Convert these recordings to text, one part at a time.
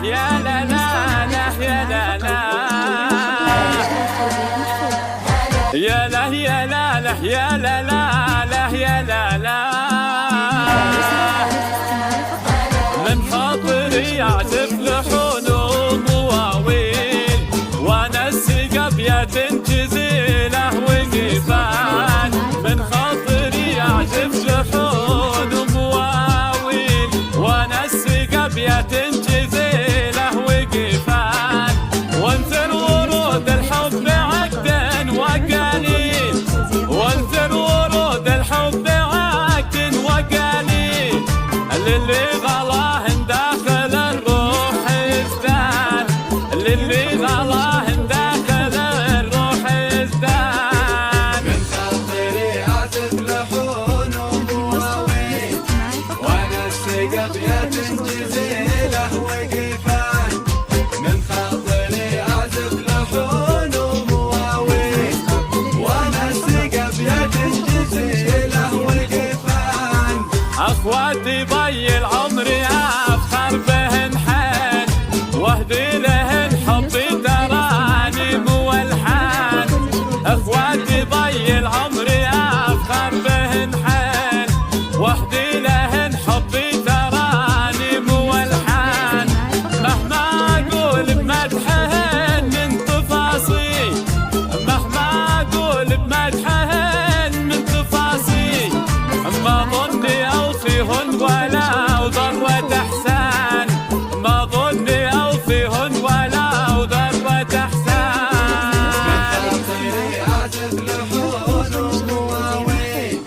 يا لا لا لا يا لا لا يا لا يا لا لا يا لا لا لا يا لا لا من خاطري اعزف لحون ومواويل وانا السقا بيات جزيله وقفان من خاطري اعزف لحون ومواويل وانا السقا بيات جزيله وقفان وانثر ورود الحب عقد وقليل وانثر ورود الحب عقد وقليل للي غلاه داخل الروح ازدان للي غلاه داخل الروح ازدان من خاطري اعزف لحون ومواويل وانا السقا بيات جزيله وقفان من خاطري اعزف لحون ومواويل وانا السقا بيات جزيله وقفان اخواتي ضي العمر افخر بهن حال واهدي لهن حبي ترانيم والحان اخواتي ضي العمر افخر بهن حال واهدي لهن حبي ترانيم والحان مهما اقول بمدحهن من تفاصيل مهما اقول بمدحهن من تفاصيل ما ظني اوفيهن ولا ذروة احسان ما ظني اوفيهن ولا ذروة احسان خاطري اعزف لحون ومواويل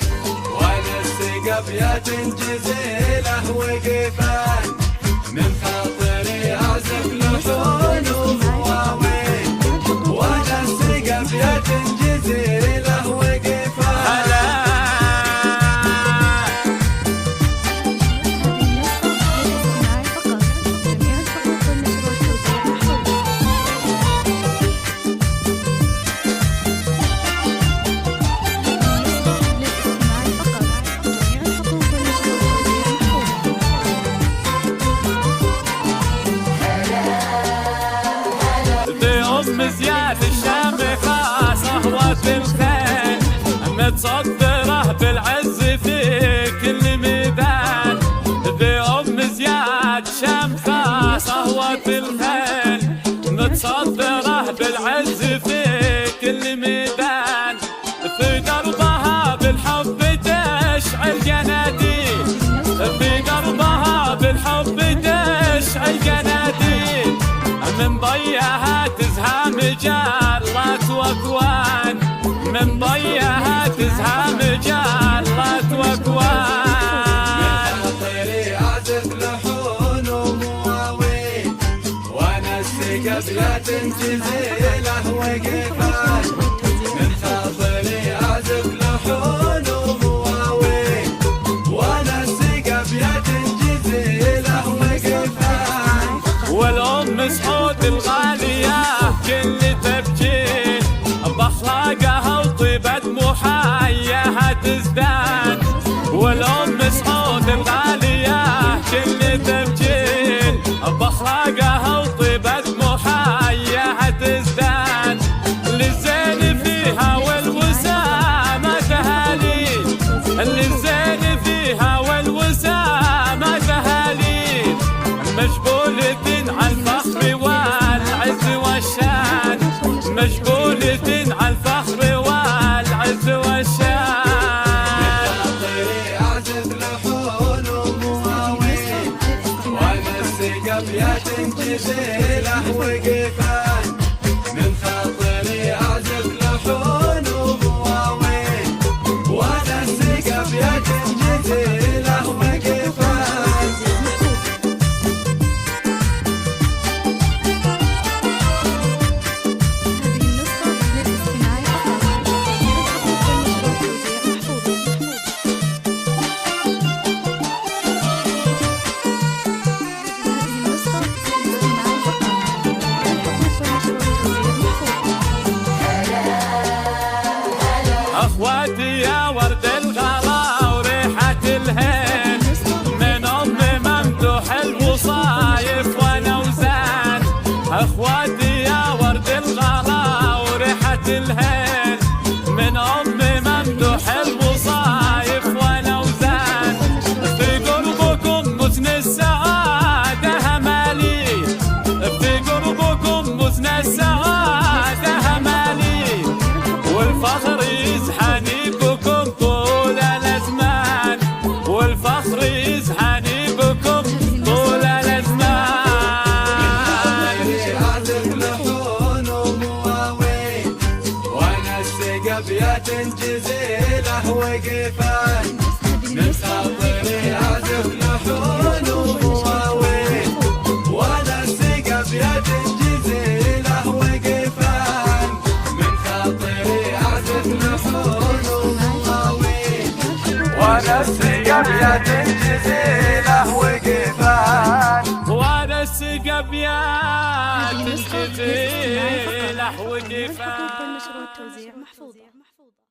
وانا السقا بيات جزيله وقفان من خاطري اعزف لحون ومواويل وانا السقا بيات جزيله وقفان ام زياد الشامخة صهوة الخيل متصدرة بالعز في كل ميدان ذي ام زياد شامخة صهوة الخيل متصدرة بالعز في كل ميدان في دربها بالحب تشعل جناديل في دربها بالحب تشعل جناديل من ضيها تزهام جارات واكوان من ضيها تزهام جارات واكوان من خاطري اعزف لحون ومواويل وانا السقا بيات جزيله وقفان من خاطري اعزف لحون ومواويل وانا السقا بيات جزيله وقفان والام سعود الغاليه كل تبجيل باخلاقها وطيبه محاياها تزدان والام سعود الغاليه كل تبجيل باخلاقها وطيبه محاياها تزدان للزين فيها والوسامه تهاليل للزين فيها والوسامه تهاليل مجبولة على الفخر والعز والشان مجبولة على الفخر والعز والشان خاطري اعزف لحون ومواويل وانا السقا بيات جزيله وقفان من خاطري اعزف لحون ومواويل وانا السقا بيات جزيله وقفان اخواتي يا ورد الغلا وريحة الهيل من ام ممدوح الوصايف وانا وزاد اخواتي يا ورد الغلا وريحة الهيل من ام ممدوح المصايف والاوزان في قربكم مزن السعادة همالي في قربكم مزن السعادة همالي والفخر يزحني بكم طول الازمان والفخر يزحني بكم طول الازمان أبيات جزيلة وقفان من خاطري أعزف لحون ومواويل ونسق أبيات جزيلة وقفان من خاطري أعزف لحون ومواويل ونسق أبيات جزيلة وقفان ونسق أبيات جزيلة وقفان. مشروع التوزيع محفوظة.